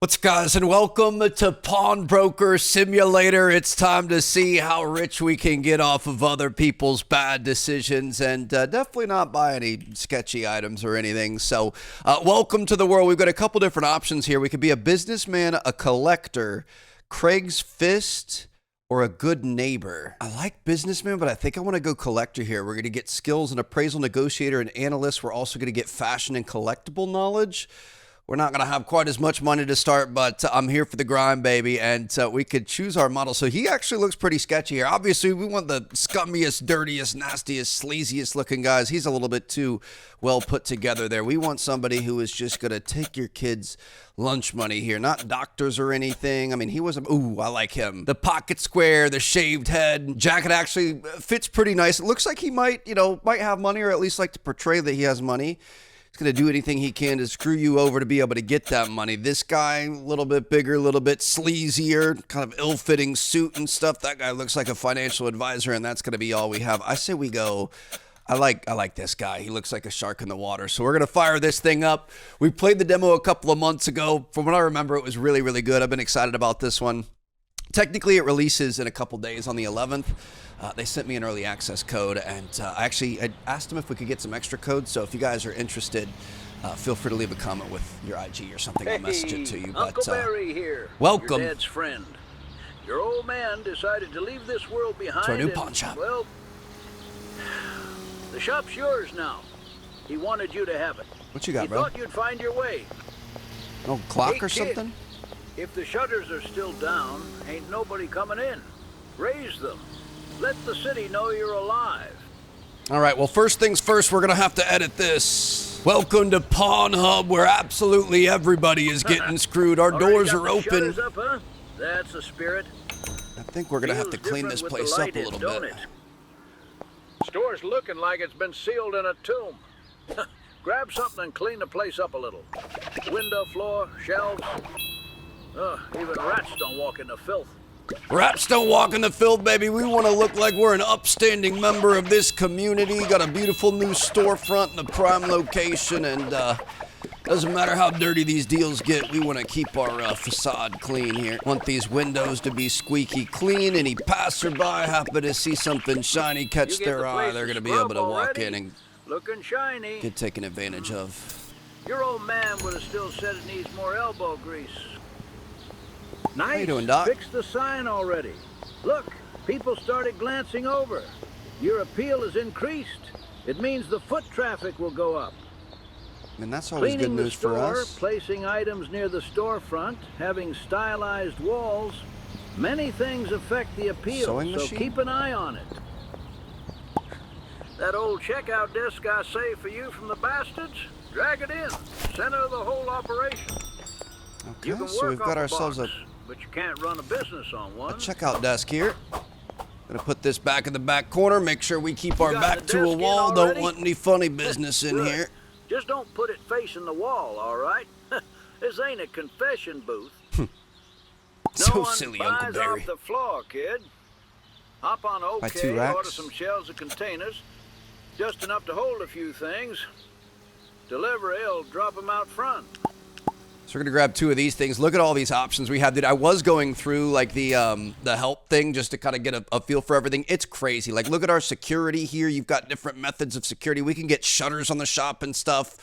What's up, guys, and welcome to Pawnbroker Simulator. It's time to see how rich we can get off of other people's bad decisions and definitely not buy any sketchy items or anything. So welcome to the world. We've got a couple different options here. We could be a businessman, a collector, Craig's Fist, or a good neighbor. I like businessman, but I think I want to go collector here. We're going to get skills and appraisal negotiator and analyst. We're also going to get fashion and collectible knowledge. We're not going to have quite as much money to start, but I'm here for the grind, baby, and we could choose our model. So he actually looks pretty sketchy here. Obviously, we want the scummiest, dirtiest, nastiest, sleaziest looking guys. He's a little bit too well put together there. We want somebody who is just going to take your kids' lunch money here, not doctors or anything. I mean, he wasn't, ooh, I like him. The pocket square, the shaved head, jacket actually fits pretty nice. It looks like he might have money, or at least like to portray that he has money. He's going to do anything he can to screw you over to be able to get that money. This guy, a little bit bigger, a little bit sleazier, kind of ill-fitting suit and stuff. That guy looks like a financial advisor, and that's going to be all we have. I say we go. I like this guy. He looks like a shark in the water. So we're going to fire this thing up. We played the demo a couple of months ago. From what I remember, it was really, really good. I've been excited about this one. Technically, it releases in a couple days on the 11th. They sent me an early access code, and I asked them if we could get some extra codes. So if you guys are interested, feel free to leave a comment with your IG or something. I'll message it to you. Uncle Barry here. Welcome. Your dad's friend. Your old man decided to leave this world behind. To our new pawn shop. Well, the shop's yours now. He wanted you to have it. What you got, he bro? Thought you'd find your way. No clock hey, or kid, something? If the shutters are still down, ain't nobody coming in. Raise them. Let the city know you're alive. All right, well, first things first, we're going to have to edit this. Welcome to Pawn Hub, where absolutely everybody is getting screwed. Our doors are open. Up, huh? That's the spirit. I think we're going to have to clean this place up a little bit. Store's looking like it's been sealed in a tomb. Grab something and clean the place up a little. Window, floor, shelves. Even rats don't walk in the filth. Rats don't walk in the filth, baby. We want to look like we're an upstanding member of this community. Got a beautiful new storefront in a prime location, and doesn't matter how dirty these deals get, we want to keep our facade clean here. Want these windows to be squeaky clean. Any passerby happen to see something shiny catch their eye, they're going to be able to walk in and looking shiny. get taken advantage of. Your old man would have still said it needs more elbow grease. Nice. How you doing, Doc? Fixed the sign already. Look, people started glancing over. Your appeal is increased. It means the foot traffic will go up. I mean, that's always good news for us. Placing items near the storefront, having stylized walls, many things affect the appeal, Sewing so machine? keep an eye on it. That old checkout desk I saved for you from the bastards, drag it in, center of the whole operation. Okay, so we've got ourselves but you can't run a business on one. a checkout desk here. Gonna put this back in the back corner, make sure we keep our back to a wall. Don't want any funny business in here. Just don't put it facing the wall, all right? This ain't a confession booth. So silly, Uncle buys Barry. off the floor, kid. Hop on Buy 2 OK, racks. order some shelves of containers. Just enough to hold a few things. Delivery'll drop them out front. So we're gonna grab 2 of these things. Look at all these options we have. Dude, I was going through like the help thing just to kind of get a feel for everything. It's crazy. Like, look at our security here. You've got different methods of security. We can get shutters on the shop and stuff.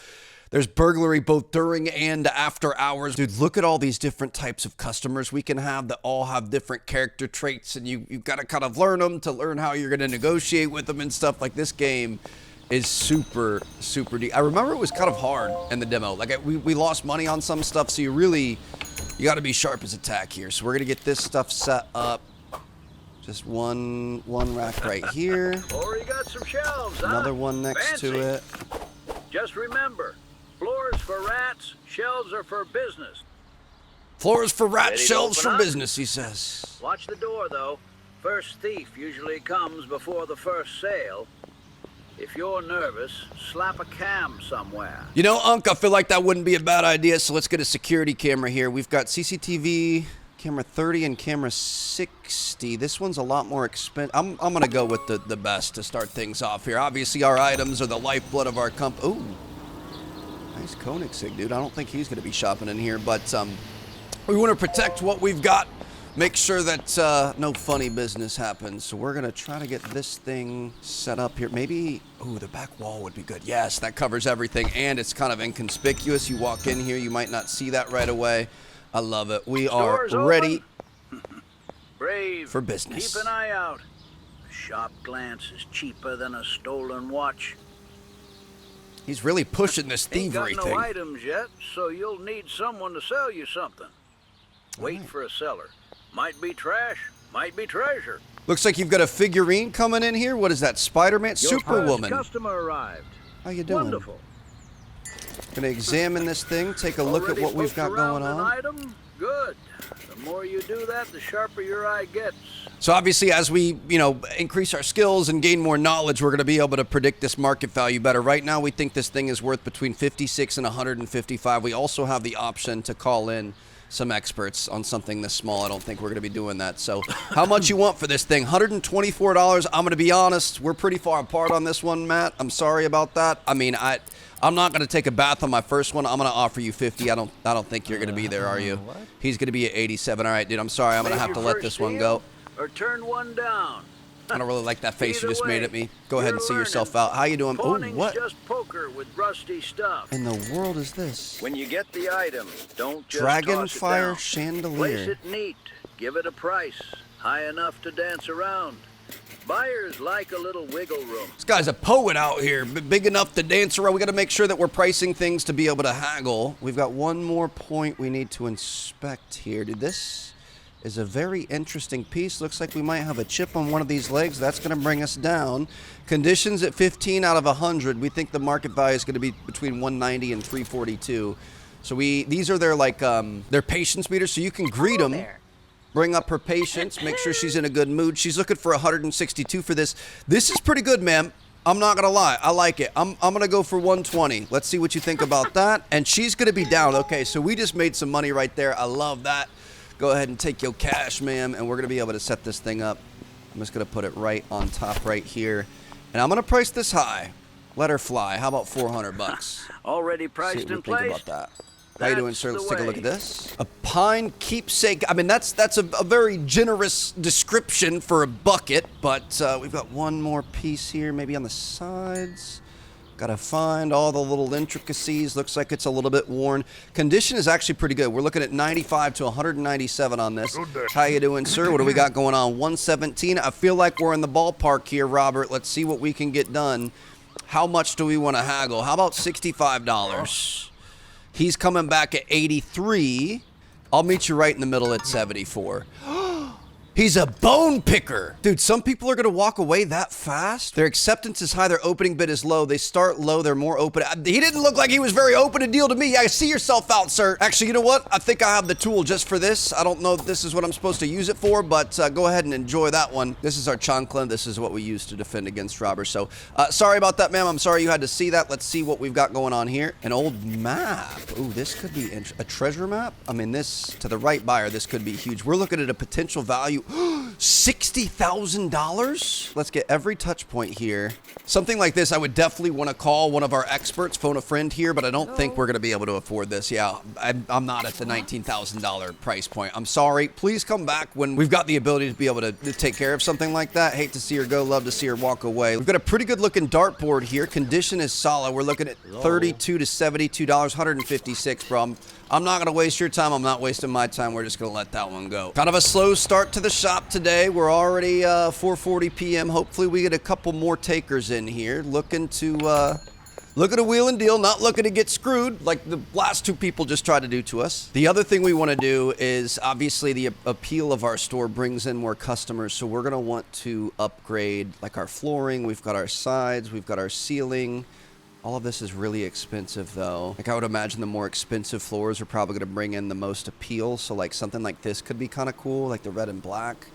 There's burglary both during and after hours. Dude, look at all these different types of customers we can have that all have different character traits, and you've got to kind of learn them to learn how you're gonna negotiate with them and stuff. Like, this game is super, super deep. I remember it was kind of hard in the demo. Like, we lost money on some stuff, so you got to be sharp as a tack here. So we're going to get this stuff set up. Just one rack right here. Or you got some shelves, Another one next to it. Just remember, floors for rats, shelves are for business. Floors for rats, Ready to shelves open for up? business, he says. Watch the door, though. First thief usually comes before the first sale. If you're nervous, slap a cam somewhere. You know, Unc, I feel like that wouldn't be a bad idea, so let's get a security camera here. We've got CCTV, camera 30, and camera 60. This one's a lot more expensive. I'm going to go with the best to start things off here. Obviously, our items are the lifeblood of our company. Ooh, nice Koenigsegg, dude. I don't think he's going to be shopping in here, but We want to protect what we've got. Make sure that no funny business happens. So we're going to try to get this thing set up here. Maybe, ooh, the back wall would be good. Yes, that covers everything, and it's kind of inconspicuous. You walk in here, you might not see that right away. I love it. We are ready Brave. for business. Keep an eye out. A shop glance is cheaper than a stolen watch. He's really pushing this thievery Ain't got thing. no items yet, so you'll need someone to sell you something. Wait for a seller. Might be trash, might be treasure. Looks like you've got a figurine coming in here. What is that, Spider-Man? Superwoman. Your customer arrived. How you doing? Wonderful. Gonna examine this thing, take a look at Already what we've got poked going around on. an item? Good. The more you do that, the sharper your eye gets. So obviously, as we, increase our skills and gain more knowledge, we're going to be able to predict this market value better. Right now, we think this thing is worth between 56 and 155. We also have the option to call in some experts on something this small. I don't think we're going to be doing that. So how much you want for this thing? $124. I'm going to be honest. We're pretty far apart on this one, Matt. I'm sorry about that. I mean, I'm not going to take a bath on my first one. I'm going to offer you 50. I don't think you're going to be there, are you? What? He's going to be at 87. All right, dude. I'm sorry. I'm going to have to let this one go. Or turn one down. I don't really like that face you Either just made way, at me. Go ahead and you're see yourself learning. out. How you doing? Oh, Pawning's what just poker with rusty stuff. in the world is this? When you get the item, don't just Dragonfire toss it down. Place chandelier. it neat. Give it a price high enough to dance around. Buyers like a little wiggle room. This guy's a poet out here, big enough to dance around. We got to make sure that we're pricing things to be able to haggle. We've got one more point we need to inspect here. Dude, this is a very interesting piece. Looks like we might have a chip on one of these legs. That's going to bring us down. Conditions at 15 out of 100. We think the market value is going to be between 190 and 342. So these are their patience meters, so you can greet them. Bring up her patience, make sure she's in a good mood. She's looking for 162 for this. This is pretty good, ma'am. I'm not gonna lie, I like it. I'm gonna go for 120. Let's see what you think about that. And she's gonna be down. Okay, so we just made some money right there. I love that. Go ahead and take your cash, ma'am, and we're gonna be able to set this thing up. I'm just gonna put it right on top right here. And I'm gonna price this high. Let her fly. How about 400 bucks? Already See priced what we and think placed. about that. How you doing, That's sir? Let's the take a look way. at this. A pine keepsake. I mean, that's a very generous description for a bucket, but we've got one more piece here, maybe on the sides. Got to find all the little intricacies. Looks like it's a little bit worn. Condition is actually pretty good. We're looking at 95 to 197 on this. How you doing, sir? What do we got going on? 117. I feel like we're in the ballpark here, Robert. Let's see what we can get done. How much do we want to haggle? How about $65? He's coming back at 83. I'll meet you right in the middle at 74. He's a bone picker. Dude, some people are going to walk away that fast. Their acceptance is high. Their opening bid is low. They start low. They're more open. He didn't look like he was very open to deal to me. Yeah, see yourself out, sir. Actually, you know what? I think I have the tool just for this. I don't know if this is what I'm supposed to use it for, but go ahead and enjoy that one. This is our chancla. This is what we use to defend against robbers. So sorry about that, ma'am. I'm sorry you had to see that. Let's see what we've got going on here. An old map. Ooh, this could be a treasure map. I mean, this, to the right buyer, this could be huge. We're looking at a potential value. $60,000? Let's get every touch point here. Something like this, I would definitely want to call one of our experts, phone a friend here, but I don't think we're going to be able to afford this. Yeah, I'm not at the $19,000 price point. I'm sorry. Please come back when we've got the ability to be able to take care of something like that. Hate to see her go, love to see her walk away. We've got a pretty good looking dartboard here. Condition is solid. We're looking at $32 to $72, $156, bro. I'm not going to waste your time. I'm not wasting my time. We're just going to let that one go. Kind of a slow start to the shop today. We're already 4:40 p.m. Hopefully we get a couple more takers in here. Looking to look at a wheel and deal, not looking to get screwed like the last two people just tried to do to us. The other thing we want to do is obviously the appeal of our store brings in more customers. So we're going to want to upgrade like our flooring. We've got our sides. We've got our ceiling. All of this is really expensive, though. Like, I would imagine the more expensive floors are probably going to bring in the most appeal. So, like, something like this could be kind of cool, like the red and black.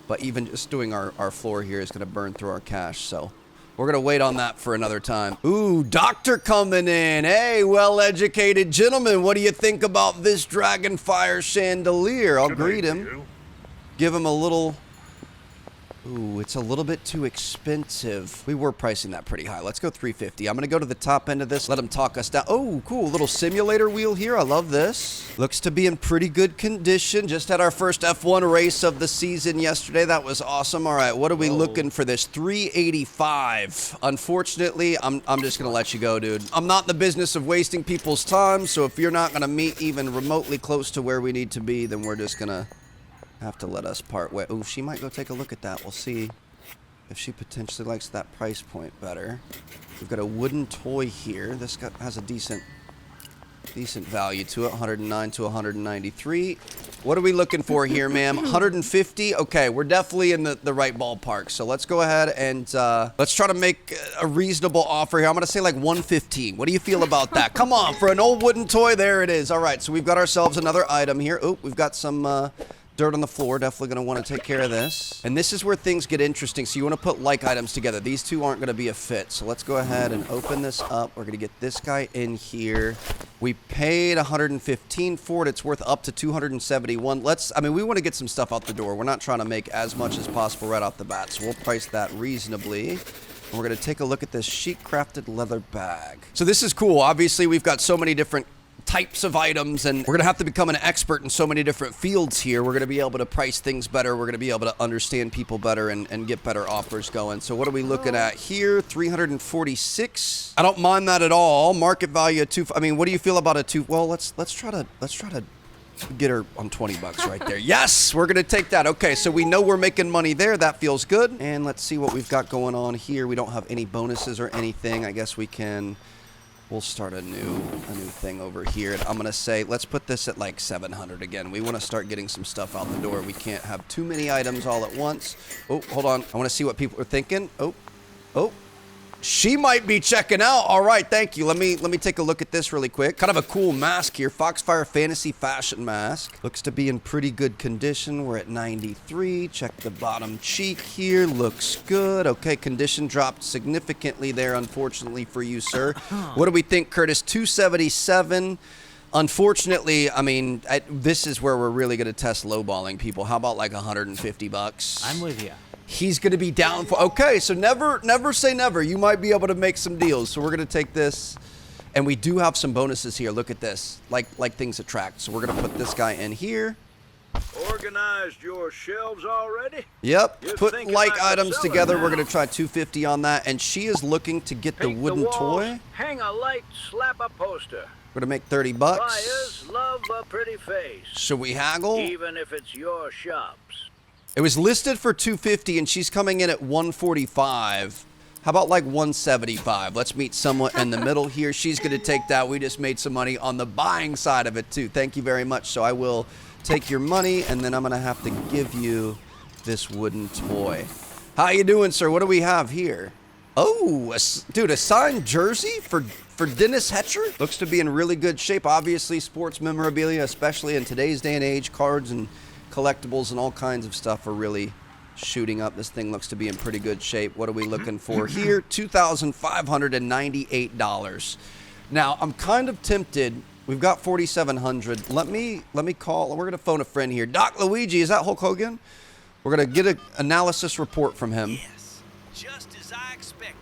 But even just doing our floor here is going to burn through our cash. So, we're going to wait on that for another time. Ooh, doctor coming in. Hey, well-educated gentleman. What do you think about this Dragonfire chandelier? I'll greet him. Give him a little Ooh, it's a little bit too expensive. We were pricing that pretty high. Let's go 350. I'm going to go to the top end of this. Let them talk us down. Oh, cool. Little simulator wheel here. I love this. Looks to be in pretty good condition. Just had our first F1 race of the season yesterday. That was awesome. All right, what are we looking for this? 385. Unfortunately, I'm just going to let you go, dude. I'm not in the business of wasting people's time, so if you're not going to meet even remotely close to where we need to be, then we're just going to have to let us part way. Oh, she might go take a look at that. We'll see if she potentially likes that price point better. We've got a wooden toy here. This guy has a decent value to it. 109 to 193. What are we looking for here, ma'am? 150? Okay, we're definitely in the right ballpark. So let's go ahead and let's try to make a reasonable offer here. I'm going to say like 115. What do you feel about that? Come on, for an old wooden toy, there it is. All right, so we've got ourselves another item here. Oh, we've got some dirt on the floor. Definitely going to want to take care of this. And this is where things get interesting. So you want to put like items together. These two aren't going to be a fit. So let's go ahead and open this up. We're going to get this guy in here. We paid 115 for it. It's worth up to 271. We want to get some stuff out the door. We're not trying to make as much as possible right off the bat. So we'll price that reasonably. And we're going to take a look at this sheet crafted leather bag. So this is cool. Obviously, we've got so many different types of items, and we're gonna have to become an expert in so many different fields here. We're gonna be able to price things better. We're gonna be able to understand people better and get better offers going. So what are we looking at here? 346. I don't mind that at all. Market value of what do you feel about a two? Well, let's try to get her on 20 bucks right there. Yes, we're gonna take that. Okay, so we know we're making money there. That feels good. And let's see what we've got going on here. We don't have any bonuses or anything. I guess we'll start a new thing over here. And I'm going to say, let's put this at like 700 again. We want to start getting some stuff out the door. We can't have too many items all at once. Oh, hold on. I want to see what people are thinking. Oh. She might be checking out. All right, thank you. Let me take a look at this really quick. Kind of a cool mask here. Foxfire Fantasy Fashion Mask. Looks to be in pretty good condition. We're at 93. Check the bottom cheek here. Looks good. Okay, condition dropped significantly there, unfortunately for you, sir. What do we think, Curtis? 277. Unfortunately, this is where we're really going to test lowballing people. How about like 150 bucks? I'm with you. He's going to be down for... Okay, so never say never. You might be able to make some deals. So we're going to take this. And we do have some bonuses here. Look at this. Like things attract. So we're going to put this guy in here. Organized your shelves already? Yep. You're Put thinking like like a items seller together. now. We're going to try 250 on that. And she is looking to get the Paint wooden walls, toy. Hang a light, slap a poster. We're going to make 30 bucks. Buyers love a pretty face. Should we haggle? Even if it's your shops. It was listed for 250 and she's coming in at 145. How about like 175? Let's meet someone in the middle here. She's going to take that. We just made some money on the buying side of it too. Thank you very much. So I will take your money and then I'm going to have to give you this wooden toy. How you doing, sir? What do we have here? Oh, dude, a signed jersey for Dennis Hetcher? Looks to be in really good shape. Obviously, sports memorabilia, especially in today's day and age, cards and collectibles and all kinds of stuff are really shooting up. This thing looks to be in pretty good shape. What are we looking for here? $2,598. Now, I'm kind of tempted. We've got 4,700. Let me call. We're going to phone a friend here. Doc Luigi, is that Hulk Hogan? We're going to get an analysis report from him. Yes, just as I expected.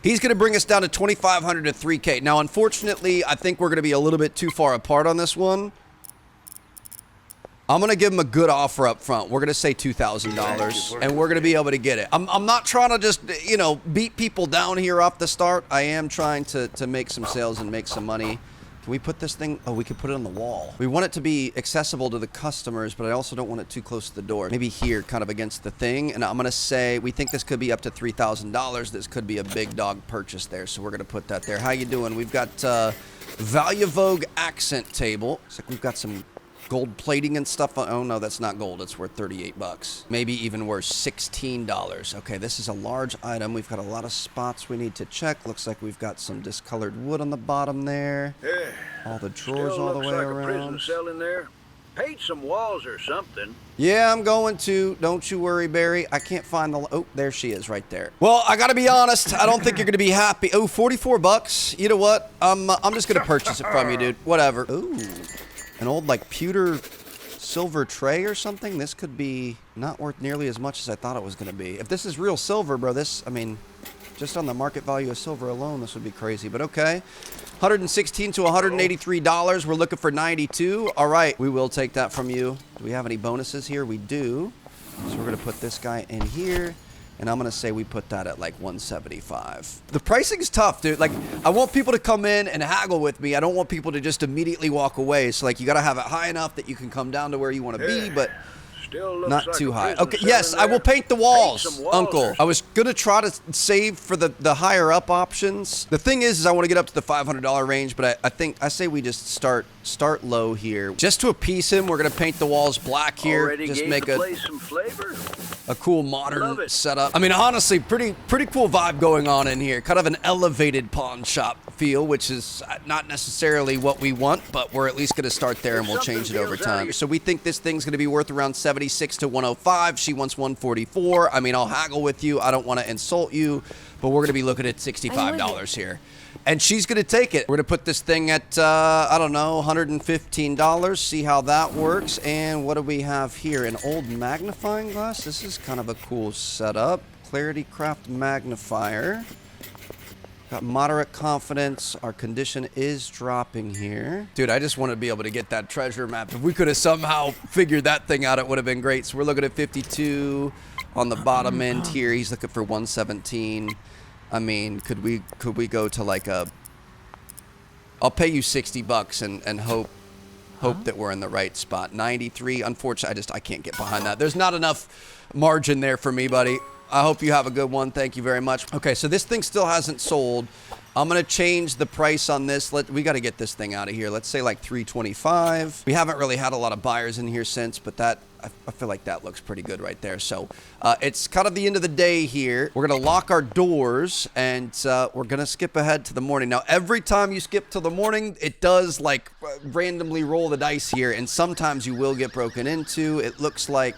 He's going to bring us down to 2,500 to 3K. Now, unfortunately, I think we're going to be a little bit too far apart on this one. I'm going to give him a good offer up front. We're going to say $2,000, and we're going to be able to get it. I'm not trying to just, beat people down here off the start. I am trying to make some sales and make some money. Can we put this thing? Oh, we could put it on the wall. We want it to be accessible to the customers, but I also don't want it too close to the door. Maybe here, kind of against the thing. And I'm going to say we think this could be up to $3,000. This could be a big dog purchase there, so we're going to put that there. How you doing? We've got Value Vogue accent table. Looks like we've got some gold plating and stuff. Oh no, that's not gold. It's worth 38 bucks. Maybe even worse, $16. Okay, this is a large item. We've got a lot of spots we need to check. Looks like we've got some discolored wood on the bottom there. Yeah. All the drawers Still all the looks way like around. a prison cell in there. Paint some walls or something. Yeah, I'm going to. Don't you worry, Barry. I can't find the... Oh, there she is right there. Well, I got to be honest. I don't think you're going to be happy. Oh, 44 bucks. You know what? I'm just going to purchase it from you, dude. Whatever. Ooh. An old, like, pewter silver tray or something. This could be not worth nearly as much as I thought it was going to be. If this is real silver, bro, this, I mean, just on the market value of silver alone, this would be crazy. But okay. $116 to $183. We're looking for 92. All right, we will take that from you. Do we have any bonuses here? We do. So we're going to put this guy in here. And I'm going to say we put that at like 175. The pricing's tough, dude. Like, I want people to come in and haggle with me. I don't want people to just immediately walk away. So, like, you got to have it high enough that you can come down to where you want to be, but not like too high. Okay, yes, I will paint the walls, Uncle. I was going to try to save for the higher up options. The thing is I want to get up to the $500 range, but I say we just start low here. Just to appease him, we're going to paint the walls black here. Already just gave make the place some flavor. a cool modern setup. I mean, honestly, pretty cool vibe going on in here. Kind of an elevated pawn shop feel, which is not necessarily what we want, but we're at least going to start there and we'll change it over time. So we think this thing's going to be worth around 76 to 105. She wants 144. I mean, I'll haggle with you. I don't want to insult you, but we're going to be looking at $65 here. And she's going to take it. We're going to put this thing at, I don't know, $115. See how that works. And what do we have here? An old magnifying glass? This is kind of a cool setup. Clarity Craft magnifier. Got moderate confidence. Our condition is dropping here. Dude, I just want to be able to get that treasure map. If we could have somehow figured that thing out, it would have been great. So we're looking at 52 on the bottom end here. He's looking for 117. I mean, could we go to like a... I'll pay you $60 and hope that we're in the right spot. 93, unfortunately, I can't get behind that. There's not enough margin there for me, buddy. I hope you have a good one. Thank you very much. Okay, so this thing still hasn't sold. I'm going to change the price on this. We got to get this thing out of here. Let's say like 325. We haven't really had a lot of buyers in here since, but that I feel like that looks pretty good right there. So it's kind of the end of the day here. We're going to lock our doors and we're going to skip ahead to the morning. Now, every time you skip to the morning, it does like randomly roll the dice here. And sometimes you will get broken into. It looks like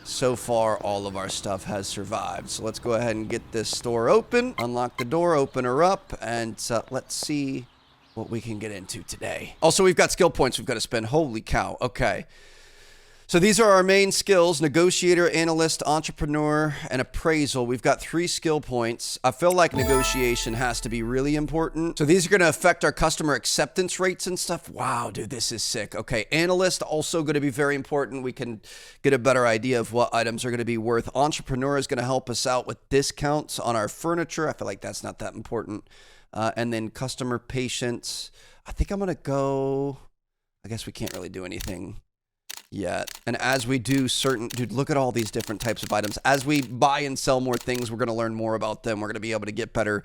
so far all of our stuff has survived. So let's go ahead and get this store open. Unlock the door, open her up, and let's see what we can get into today. Also, we've got skill points we've got to spend. Holy cow. Okay. So these are our main skills: negotiator, analyst, entrepreneur, and appraisal. We've got 3 skill points. I feel like negotiation has to be really important. So these are going to affect our customer acceptance rates and stuff. Wow, dude, this is sick. Okay, analyst also going to be very important. We can get a better idea of what items are going to be worth. Entrepreneur is going to help us out with discounts on our furniture. I feel like that's not that important. And then customer patience. I think I'm going to go... I guess we can't really do anything yet. And as we do dude, look at all these different types of items. As we buy and sell more things, we're going to learn more about them. We're going to be able to get better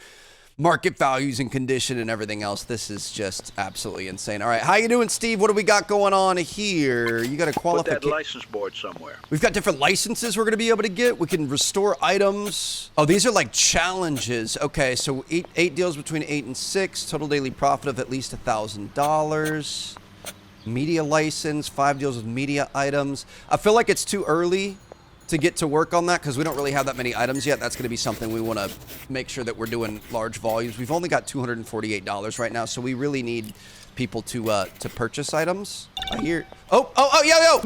market values and condition and everything else. This is just absolutely insane. All right, how you doing, Steve? What do we got going on here? You got a qualification. Put that license board somewhere. We've got different licenses we're going to be able to get. We can restore items. Oh, these are like challenges. Okay, so 8 deals between 8 and 6. Total daily profit of at least $1,000. Media license, 5 deals with media items. I feel like it's too early to get to work on that because we don't really have that many items yet. That's going to be something we want to make sure that we're doing large volumes. We've only got $248 right now, so we really need people to purchase items. I hear... Oh, yo,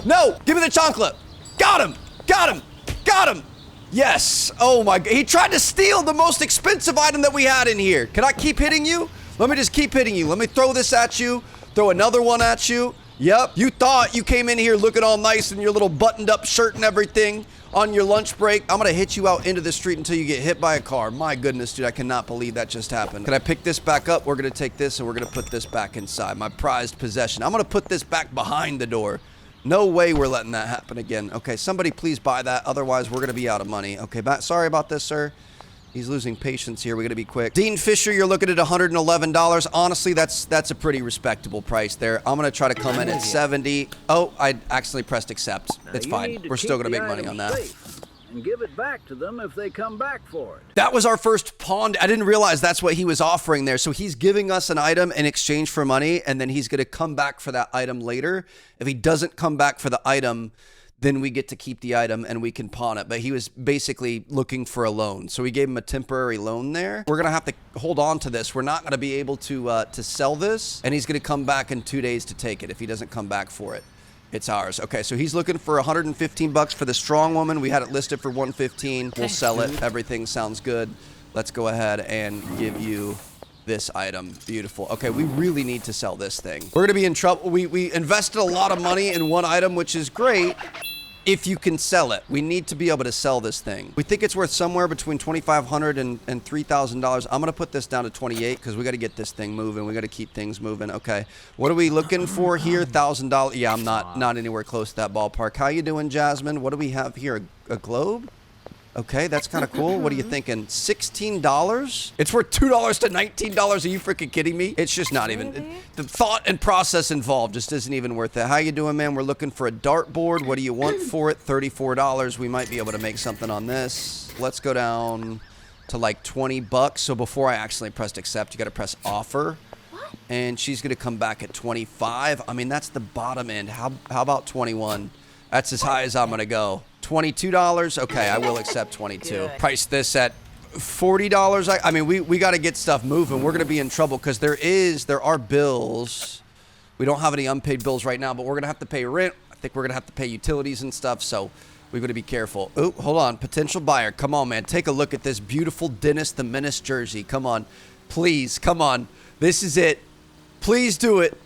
no, give me the chocolate. Got him. Yes. Oh my God, he tried to steal the most expensive item that we had in here. Can I keep hitting you? Let me just keep hitting you. Let me throw this at you. Throw another one at you. Yep. You thought you came in here looking all nice in your little buttoned up shirt and everything on your lunch break. I'm going to hit you out into the street until you get hit by a car. My goodness, dude, I cannot believe that just happened. Can I pick this back up? We're going to take this and we're going to put this back inside. My prized possession. I'm going to put this back behind the door. No way we're letting that happen again. Okay, somebody please buy that. Otherwise, we're going to be out of money. Okay, sorry about this, sir. He's losing patience here. We got to be quick. Dean Fisher, you're looking at $111. Honestly, that's a pretty respectable price there. I'm going to try to come in at 70. Oh, I accidentally pressed accept. It's fine. We're still going to make money on that. And give it back to them if they come back for it. That was our first pawn. I didn't realize that's what he was offering there. So he's giving us an item in exchange for money, and then he's going to come back for that item later. If he doesn't come back for the item, then we get to keep the item and we can pawn it. But he was basically looking for a loan. So we gave him a temporary loan there. We're going to have to hold on to this. We're not going to be able to sell this. And he's going to come back in 2 days to take it if he doesn't come back for it. It's ours. Okay, so he's looking for 115 bucks for the strong woman. We had it listed for 115. We'll sell it. Everything sounds good. Let's go ahead and give you this item. Beautiful. Okay, we really need to sell this thing. We're gonna be in trouble. We invested a lot of money in one item, which is great if you can sell it. We need to be able to sell this thing. We think it's worth somewhere between $2,500 and $3,000. I'm gonna put this down to 28 because we got to get this thing moving. We got to keep things moving. Okay, what are we looking for here? $1,000. Yeah, I'm not anywhere close to that ballpark. How you doing, Jasmine? What do we have here? A globe? Okay, that's kind of cool. What are you thinking? $16? It's worth $2 to $19. Are you freaking kidding me? It's just not even. The thought and process involved just isn't even worth it. How you doing, man? We're looking for a dartboard. What do you want for it? $34. We might be able to make something on this. Let's go down to like 20 bucks. So before I actually pressed accept, you got to press offer. And she's going to come back at 25. I mean, that's the bottom end. How about 21? That's as high as I'm going to go. $22. Okay, I will accept 22. Good. Price this at $40. I mean, we got to get stuff moving. We're going to be in trouble because there are bills. We don't have any unpaid bills right now, but we're going to have to pay rent. I think we're going to have to pay utilities and stuff, so we've got to be careful. Oh, hold on. Potential buyer. Come on, man. Take a look at this beautiful Dennis the Menace jersey. Come on. Please, come on. This is it. Please do it.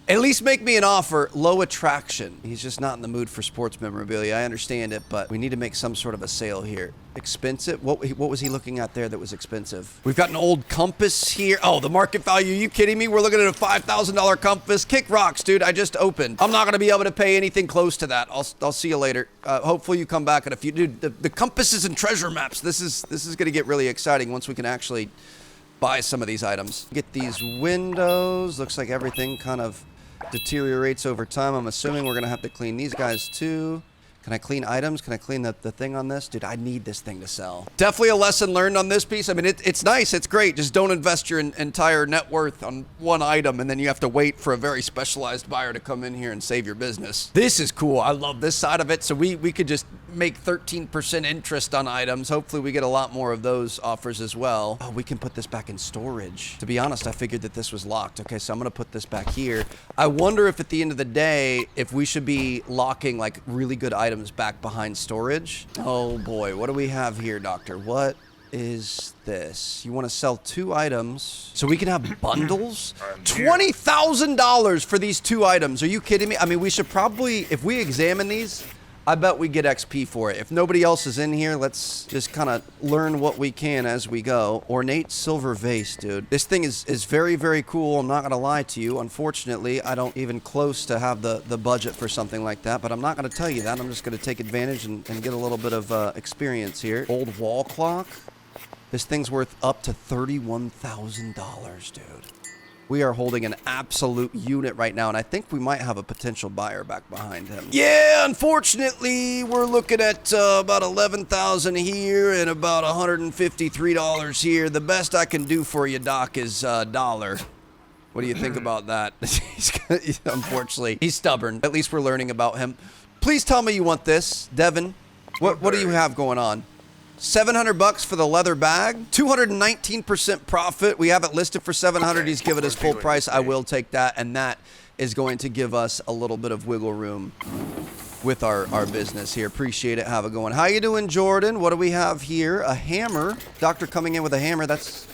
At least make me an offer. Low attraction. He's just not in the mood for sports memorabilia. I understand it, but we need to make some sort of a sale here. Expensive? What was he looking at there that was expensive? We've got an old compass here. Oh, the market value. Are you kidding me? We're looking at a $5,000 compass. Kick rocks, dude. I just opened. I'm not going to be able to pay anything close to that. I'll see you later. Hopefully you come back in a few. Dude, the compasses and treasure maps. This is going to get really exciting once we can actually buy some of these items. Get these windows. Looks like everything kind of deteriorates over time. I'm assuming we're gonna have to clean these guys too. Can I clean items? Can I clean the thing on this? Dude, I need this thing to sell. Definitely a lesson learned on this piece. I mean, it's nice. It's great. Just don't invest your entire net worth on one item, and then you have to wait for a very specialized buyer to come in here and save your business. This is cool. I love this side of it. So we could just make 13% interest on items. Hopefully we get a lot more of those offers as well. Oh, we can put this back in storage. To be honest, I figured that this was locked. Okay, so I'm gonna put this back here. I wonder if at the end of the day, if we should be locking like really good items back behind storage. Oh boy, what do we have here, doctor? What is this? You want to sell 2 items so we can have bundles? $20,000 for these 2 items. Are you kidding me? I mean, we should probably, if we examine these, I bet we get XP for it. If nobody else is in here, let's just kind of learn what we can as we go. Ornate silver vase, dude. This thing is very, very cool. I'm not going to lie to you. Unfortunately, I don't even close to have the budget for something like that, but I'm not going to tell you that. I'm just going to take advantage and get a little bit of experience here. Old wall clock. This thing's worth up to $31,000, dude. We are holding an absolute unit right now, and I think we might have a potential buyer back behind him. Yeah, unfortunately, we're looking at about $11,000 here and about $153 here. The best I can do for you, Doc, is $1. What do you think about that? Unfortunately, he's stubborn. At least we're learning about him. Please tell me you want this, Devin. What do you have going on? $700 for the leather bag, 219% profit. We have it listed for $700. He's given us full price. I will take that, and that is going to give us a little bit of wiggle room with our business here. Appreciate it. Have a good one. How you doing, Jordan? What do we have here? A hammer. Doctor coming in with a hammer. That's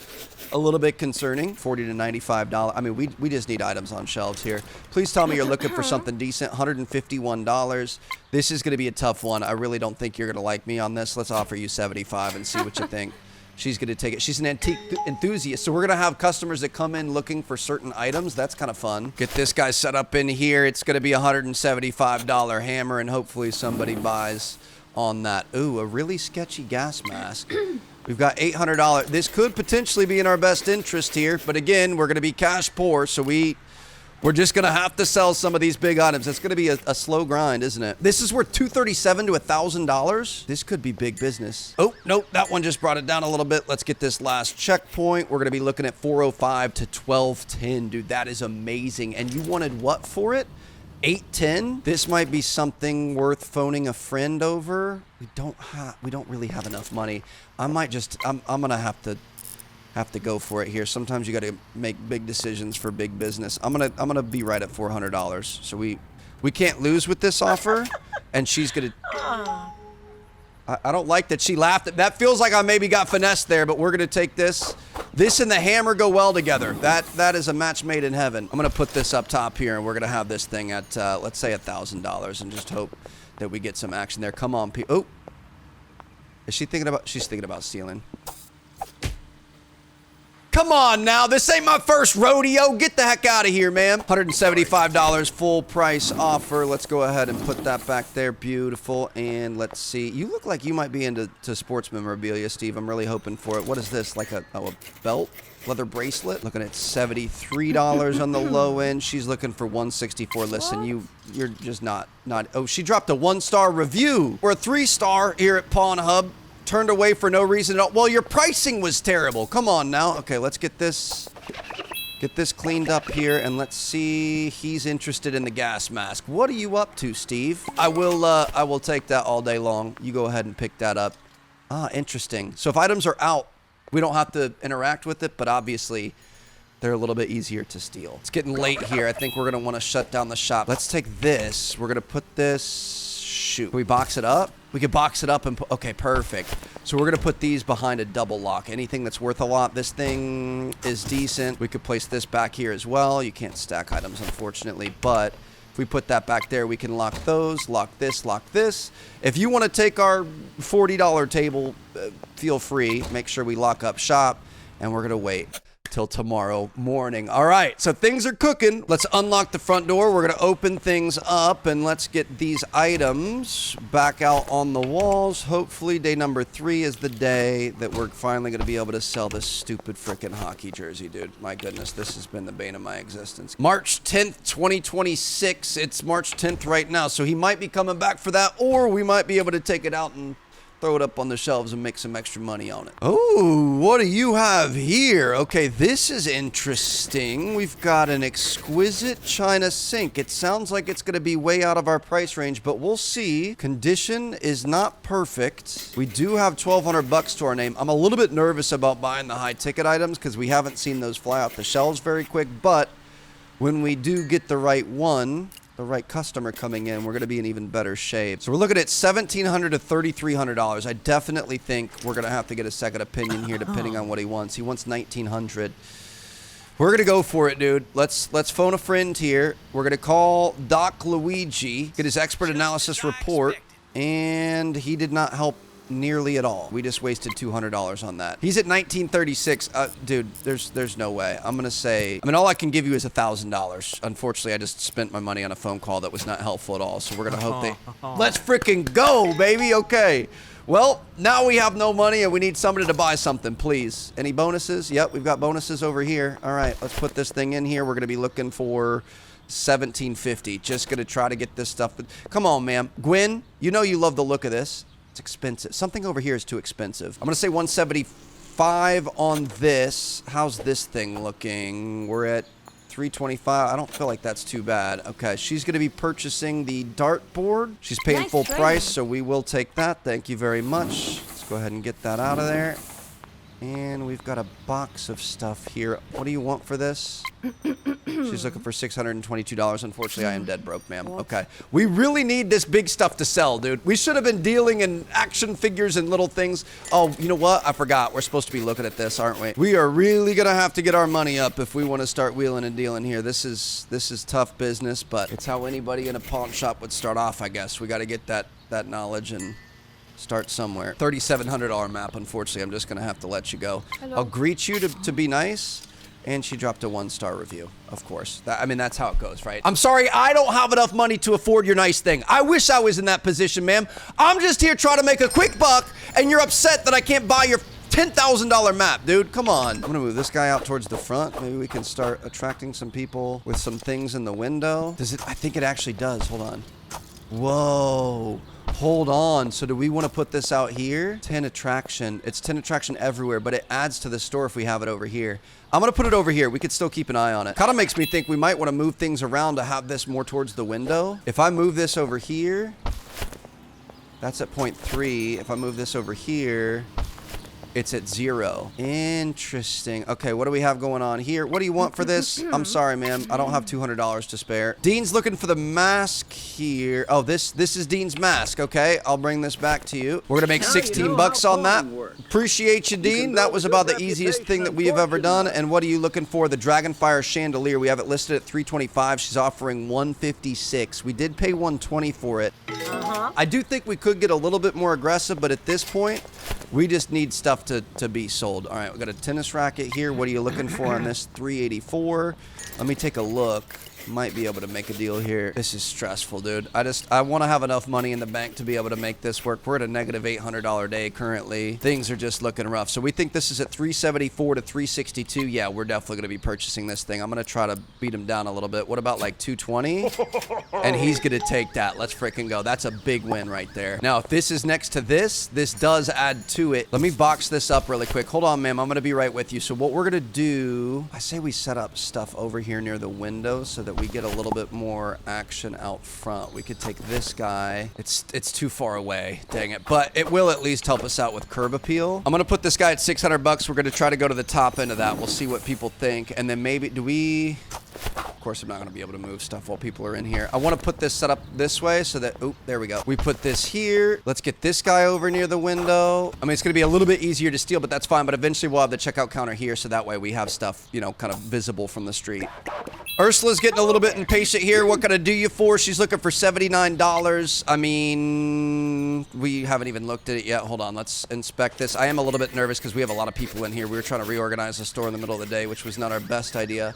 a little bit concerning. $40 to $95. I mean, we just need items on shelves here. Please tell me you're looking for something decent. $151. This is going to be a tough one. I really don't think you're going to like me on this. Let's offer you $75 and see what you think. She's going to take it. She's an antique enthusiast, so we're going to have customers that come in looking for certain items. That's kind of fun. Get this guy set up in here. It's going to be a $175 hammer, and hopefully somebody buys on that. Ooh, a really sketchy gas mask. We've got $800. This could potentially be in our best interest here, but again, we're going to be cash poor, so we're just going to have to sell some of these big items. It's going to be a slow grind, isn't it? This is worth $237 to $1,000. This could be big business. Oh, nope, that one just brought it down a little bit. Let's get this last checkpoint. We're going to be looking at $405 to $1,210. Dude, that is amazing. And you wanted what for it? $810. This might be something worth phoning a friend over. We don't really have enough money. I'm gonna have to go for it here. Sometimes you got to make big decisions for big business. I'm gonna be right at $400. So we We can't lose with this offer. And she's gonna... I don't like that she laughed. That feels like I maybe got finessed there, but we're gonna take this. This and the hammer go well together. That is a match made in heaven. I'm gonna put this up top here, and we're gonna have this thing at, let's say $1,000, and just hope that we get some action there. Come on, oh. Is she thinking about... She's thinking about stealing. Come on now, this ain't my first rodeo. Get the heck out of here, man. $175 full price offer. Let's go ahead and put that back there. Beautiful. And let's see. You look like you might be into sports memorabilia, Steve. I'm really hoping for it. What is this? Like a belt? Leather bracelet? Looking at $73 on the low end. She's looking for $164. Listen, you're just not. Oh, she dropped a 1-star review. We're a 3-star here at Pawn Hub. Turned away for no reason at all. Well, your pricing was terrible. Come on now. Okay, let's get this cleaned up here, and let's see. He's interested in the gas mask. What are you up to, Steve? I will take that all day long. You go ahead and pick that up. Ah, interesting. So if items are out, we don't have to interact with it, but obviously they're a little bit easier to steal. It's getting late here. I think we're gonna want to shut down the shop. Let's take this. We're gonna put this. Shoot. Can we box it up? We could box it up and put... Okay, perfect. So we're going to put these behind a double lock. Anything that's worth a lot. This thing is decent. We could place this back here as well. You can't stack items, unfortunately. But if we put that back there, we can lock those, lock this, lock this. If you want to take our $40 table, feel free. Make sure we lock up shop. And we're going to wait till tomorrow morning. All right, so things are cooking. Let's unlock the front door. We're gonna open things up, and let's get these items back out on the walls. Hopefully day number 3 is the day that we're finally gonna be able to sell this stupid freaking hockey jersey, dude. My goodness, this has been the bane of my existence. March 10th, 2026. It's March 10th right now, so he might be coming back for that, or we might be able to take it out and throw it up on the shelves and make some extra money on it. Oh, what do you have here? Okay, this is interesting. We've got an exquisite china sink. It sounds like it's going to be way out of our price range, but we'll see. Condition is not perfect. We do have $1,200 to our name. I'm a little bit nervous about buying the high ticket items because we haven't seen those fly off the shelves very quick, but when we do get the right one, the right customer coming in, we're going to be in even better shape. So we're looking at $1,700 to $3,300. I definitely think we're going to have to get a second opinion here depending on what he wants. He wants $1,900. We're going to go for it, dude. Let's phone a friend here. We're going to call Doc Luigi, get his expert analysis report, and he did not help nearly at all. We just wasted $200 on that. He's at $1,936. Dude, there's no way. I'm gonna say, I mean, all I can give you is $1,000. Unfortunately, I just spent my money on a phone call that was not helpful at all. So we're gonna hope they... Let's freaking go, baby. Okay. Well, now we have no money and we need somebody to buy something, please. Any bonuses? Yep, we've got bonuses over here. All right, let's put this thing in here. We're gonna be looking for $1,750. Just gonna try to get this stuff. Come on, ma'am. Gwen, you know you love the look of this. It's expensive. Something over here is too expensive. I'm gonna say $175 on this. How's this thing looking? We're at $325. I don't feel like that's too bad. Okay, she's gonna be purchasing the dartboard. She's paying Nice full trade. price, so we will take that. Thank you very much. Let's go ahead and get that out of there. And we've got a box of stuff here. What do you want for this? She's looking for $622. Unfortunately, I am dead broke, ma'am. Okay. We really need this big stuff to sell, dude. We should have been dealing in action figures and little things. Oh, you know what? I forgot. We're supposed to be looking at this, aren't we? We are really going to have to get our money up if we want to start wheeling and dealing here. This is tough business, but it's how anybody in a pawn shop would start off, I guess. We got to get that knowledge and start somewhere. $3,700 map. Unfortunately, I'm just going to have to let you go. Hello. I'll greet you to be nice. And she dropped a 1-star review, of course. I mean, that's how it goes, right? I'm sorry, I don't have enough money to afford your nice thing. I wish I was in that position, ma'am. I'm just here trying to make a quick buck, and you're upset that I can't buy your $10,000 map, dude. Come on. I'm gonna move this guy out towards the front. Maybe we can start attracting some people with some things in the window. Does it? I think it actually does. Hold on. Whoa. Hold on. So do we want to put this out here? 10 attraction. It's 10 attraction everywhere, but it adds to the store if we have it over here. I'm going to put it over here. We could still keep an eye on it. Kind of makes me think we might want to move things around to have this more towards the window. If I move this over here, that's at 0.3. If I move this over here, it's at 0. Interesting. Okay, what do we have going on here? What do you want for this? I'm sorry, ma'am. I don't have $200 to spare. Dean's looking for the mask here. Oh, this is Dean's mask. Okay, I'll bring this back to you. We're gonna make 16 bucks on that. Appreciate you, Dean. That was about the easiest thing that we have ever done. And what are you looking for? The Dragonfire chandelier. We have it listed at $325. She's offering $156. We did pay $120 for it. I do think we could get a little bit more aggressive, but at this point, we just need stuff to be sold. All right, we got a tennis racket here. What are you looking for on this? $384. Let me take a look. Might be able to make a deal here. This is stressful, dude. I want to have enough money in the bank to be able to make this work. We're at a negative $800 day currently. Things are just looking rough. So we think this is at $374 to $362. Yeah, we're definitely going to be purchasing this thing. I'm going to try to beat him down a little bit. What about like $220? And he's going to take that. Let's freaking go. That's a big win right there. Now, if this is next to this does add to it. Let me box this up really quick. Hold on, ma'am. I'm going to be right with you. So what we're going to do, I say we set up stuff over here near the window so that we get a little bit more action out front. We could take this guy. It's too far away. Dang it. But it will at least help us out with curb appeal. I'm going to put this guy at 600 bucks. We're going to try to go to the top end of that. We'll see what people think. And then maybe, of course, I'm not going to be able to move stuff while people are in here. I want to put this set up this way so that, oh, there we go. We put this here. Let's get this guy over near the window. I mean, it's going to be a little bit easier to steal, but that's fine. But eventually we'll have the checkout counter here so that way we have stuff, you know, kind of visible from the street. Ursula's getting a little bit impatient here. What can I do you for? She's looking for $79. I mean, we haven't even looked at it yet. Hold on. Let's inspect this. I am a little bit nervous because we have a lot of people in here. We were trying to reorganize the store in the middle of the day, which was not our best idea.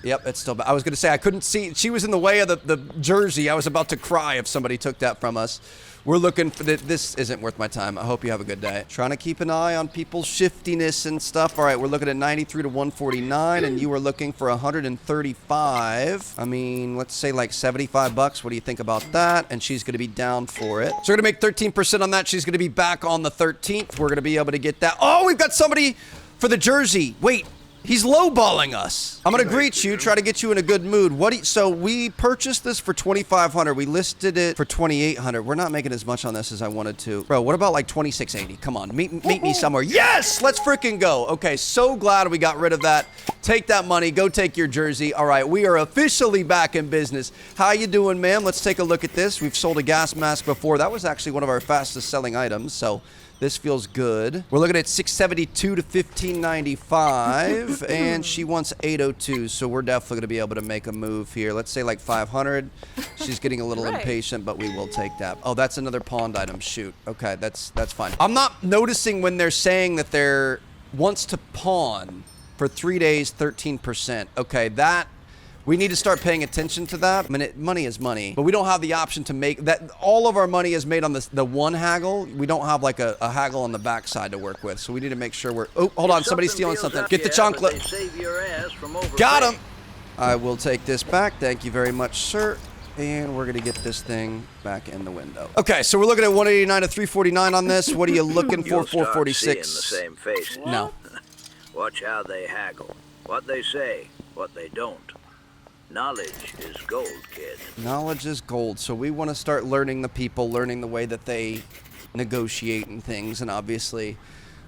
Yep, it's still, I was going to say I couldn't see. She was in the way of the jersey. I was about to cry if somebody took that from us. We're looking for this. Isn't worth my time. I hope you have a good day. Trying to keep an eye on people's shiftiness and stuff. All right, we're looking at 93 to 149, and you were looking for 135. I mean, let's say like 75 bucks. What do you think about that? And she's going to be down for it. So we're going to make 13% on that. She's going to be back on the 13th. We're going to be able to get that. Oh, we've got somebody for the jersey. Wait. He's lowballing us. I'm going to greet you, try to get you in a good mood. So we purchased this for $2,500. We listed it for $2,800. We're not making as much on this as I wanted to. Bro, what about like $2,680? Come on, meet me somewhere. Yes, let's freaking go. Okay, so glad we got rid of that. Take that money, go take your jersey. All right, we are officially back in business. How you doing, ma'am? Let's take a look at this. We've sold a gas mask before. That was actually one of our fastest selling items, so this feels good. We're looking at $672 to $1,595, and she wants $802, so we're definitely going to be able to make a move here. Let's say like $500. She's getting a little impatient, but we will take that. Oh, that's another pawned item. Shoot. Okay, that's fine. I'm not noticing when they're saying that they're wants to pawn for 3 days, 13%. Okay, that we need to start paying attention to that. I mean, money is money, but we don't have the option to make that. All of our money is made on the one haggle. We don't have like a haggle on the backside to work with. So we need to make sure we're, oh, hold on. Somebody's stealing something. Get the chocolate. Got him. I will take this back. Thank you very much, sir. And we're going to get this thing back in the window. Okay, so we're looking at 189 to 349 on this. What are you looking for? 446. The same face. No. Watch how they haggle. What they say, what they don't. Knowledge is gold, kid. Knowledge is gold. So we want to start learning the people, learning the way that they negotiate and things. And obviously,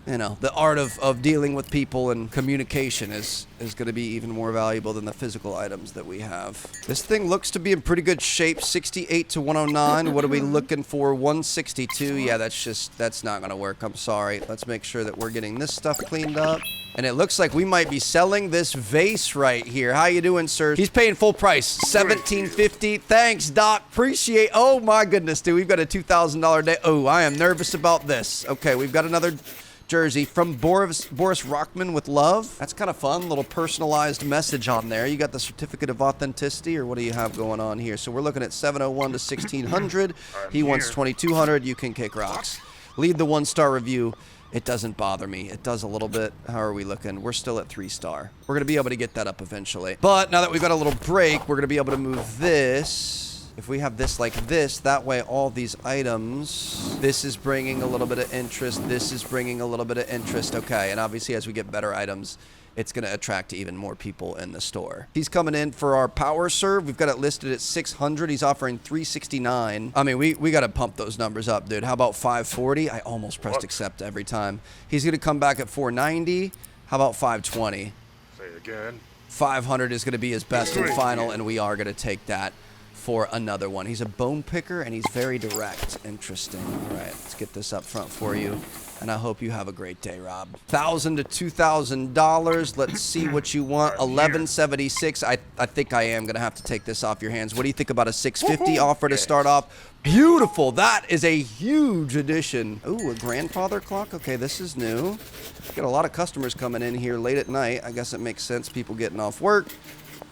you know, the art of dealing with people and communication is going to be even more valuable than the physical items that we have. This thing looks to be in pretty good shape. 68 to 109. What are we looking for? 162. Yeah, that's not going to work. I'm sorry. Let's make sure that we're getting this stuff cleaned up. And it looks like we might be selling this vase right here. How you doing, sir? He's paying full price, $1,750. Thanks, Doc. Appreciate. Oh my goodness, dude. We've got a $2,000 day. Oh, I am nervous about this. Okay, we've got another jersey from Boris Rockman with love. That's kind of fun. Little personalized message on there. You got the certificate of authenticity, or what do you have going on here? So we're looking at 701 to 1600. He wants 2200. You can kick rocks. Leave the 1-star review. It doesn't bother me. It does a little bit. How are we looking? We're still at 3-star. We're going to be able to get that up eventually. But now that we've got a little break, we're going to be able to move this. If we have this like this, that way all these items, this is bringing a little bit of interest. This is bringing a little bit of interest. Okay, and obviously as we get better items, it's going to attract even more people in the store. He's coming in for our power serve. We've got it listed at 600. He's offering 369. I mean, we got to pump those numbers up, dude. How about 540? I almost pressed accept every time. He's going to come back at 490. How about 520? Say it again. 500 is going to be his best and final, and we are going to take that for another one. He's a bone picker, and he's very direct. Interesting. All right, let's get this up front for you. And I hope you have a great day, Rob. $1,000 to $2,000. Let's see what you want. $1,176. I think I am gonna have to take this off your hands. What do you think about a $650 offer to start off? Beautiful. That is a huge addition. Ooh, a grandfather clock. Okay, this is new. Got a lot of customers coming in here late at night. I guess it makes sense. People getting off work,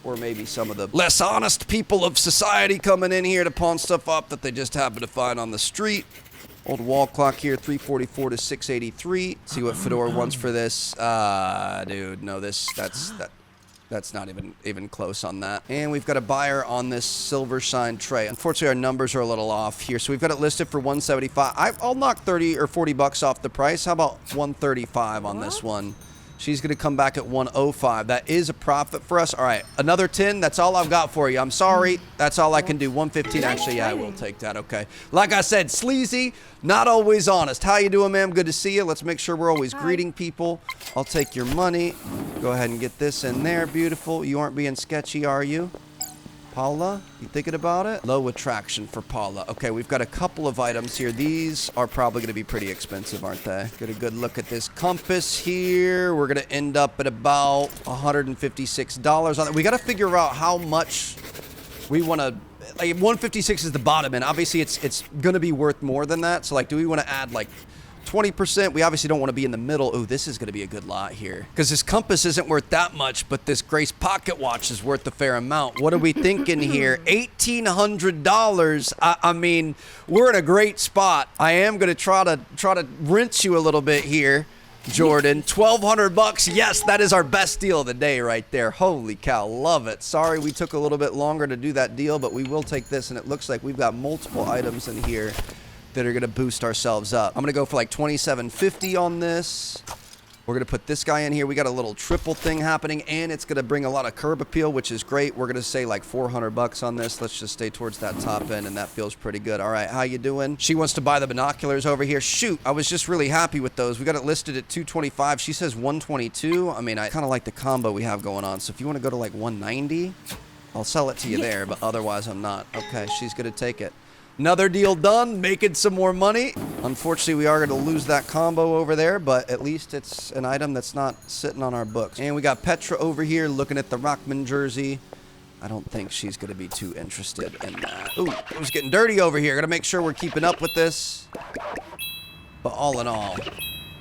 or maybe some of the less honest people of society coming in here to pawn stuff up that they just happen to find on the street. Old wall clock here, 344 to 683. See what Fedor wants for this. Dude, no, that's not even close on that. And we've got a buyer on this silver shine tray. Unfortunately, our numbers are a little off here. So we've got it listed for 175. I'll knock 30 or 40 bucks off the price. How about 135 on this one? She's going to come back at 105. That is a profit for us. All right, another 10. That's all I've got for you. I'm sorry. That's all I can do. 115. Actually, yeah, I will take that. Okay. Like I said, sleazy, not always honest. How you doing, ma'am? Good to see you. Let's make sure we're always greeting people. I'll take your money. Go ahead and get this in there. Beautiful. You aren't being sketchy, are you? Paula, you thinking about it? Low attraction for Paula. Okay, we've got a couple of items here. These are probably going to be pretty expensive, aren't they? Get a good look at this compass here. We're going to end up at about $156 on it. We got to figure out how much we want to... Like, 156 is the bottom end. Obviously, it's going to be worth more than that. So, like, do we want to add, like, 20%? We obviously don't want to be in the middle. Oh, this is going to be a good lot here. Because this compass isn't worth that much, but this Grace pocket watch is worth a fair amount. What are we thinking here? $1,800. I mean, we're in a great spot. I am going to try to rinse you a little bit here, Jordan. 1,200 bucks. Yes, that is our best deal of the day right there. Holy cow, love it. Sorry we took a little bit longer to do that deal, but we will take this, and it looks like we've got multiple items in here that are going to boost ourselves up. I'm going to go for like $2,750 on this. We're going to put this guy in here. We got a little triple thing happening, and it's going to bring a lot of curb appeal, which is great. We're going to say like 400 bucks on this. Let's just stay towards that top end, and that feels pretty good. All right, how you doing? She wants to buy the binoculars over here. Shoot, I was just really happy with those. We got it listed at 225. She says 122. I mean, I kind of like the combo we have going on. So if you want to go to like 190, I'll sell it to you there, but otherwise I'm not. Okay, she's going to take it. Another deal done, making some more money. Unfortunately, we are going to lose that combo over there, but at least it's an item that's not sitting on our books. And we got Petra over here looking at the Rockman jersey. I don't think she's going to be too interested in that. Ooh, it was getting dirty over here. Got to make sure we're keeping up with this. But all in all,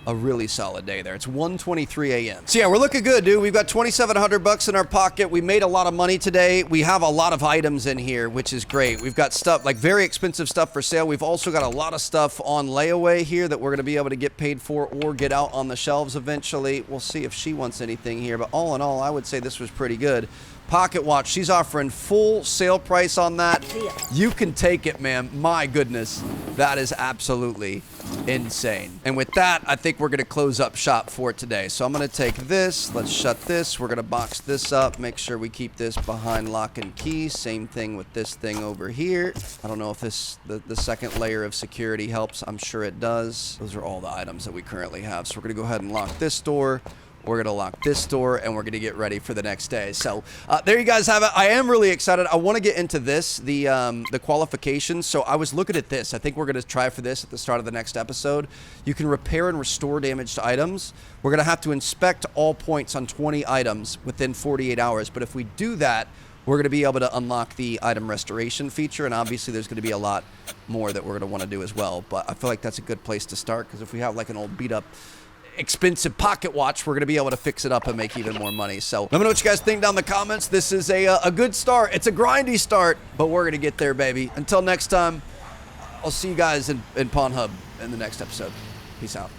a really solid day there. It's 1:23 a.m. So yeah, we're looking good, dude. We've got 2,700 bucks in our pocket. We made a lot of money today. We have a lot of items in here, which is great. We've got stuff, like very expensive stuff for sale. We've also got a lot of stuff on layaway here that we're going to be able to get paid for or get out on the shelves eventually. We'll see if she wants anything here. But all in all, I would say this was pretty good. Pocket watch, she's offering full sale price on that. You can take it, ma'am. My goodness, that is absolutely insane. And with that, I think we're going to close up shop for today. So I'm going to take this. Let's shut this. We're going to box this up. Make sure we keep this behind lock and key. Same thing with this thing over here. I don't know if this the second layer of security helps. I'm sure it does. Those are all the items that we currently have. So we're going to go ahead and lock this door. We're going to lock this door, and we're going to get ready for the next day. So there you guys have it. I am really excited. I want to get into this, the qualifications. So I was looking at this. I think we're going to try for this at the start of the next episode. You can repair and restore damaged items. We're going to have to inspect all points on 20 items within 48 hours. But if we do that, we're going to be able to unlock the item restoration feature. And obviously, there's going to be a lot more that we're going to want to do as well. But I feel like that's a good place to start, because if we have like an old beat-up expensive pocket watch, we're going to be able to fix it up and make even more money. So let me know what you guys think down in the comments. This is a good start. It's a grindy start, but we're going to get there, baby. Until next time, I'll see you guys in Pawn Hub in the next episode. Peace out.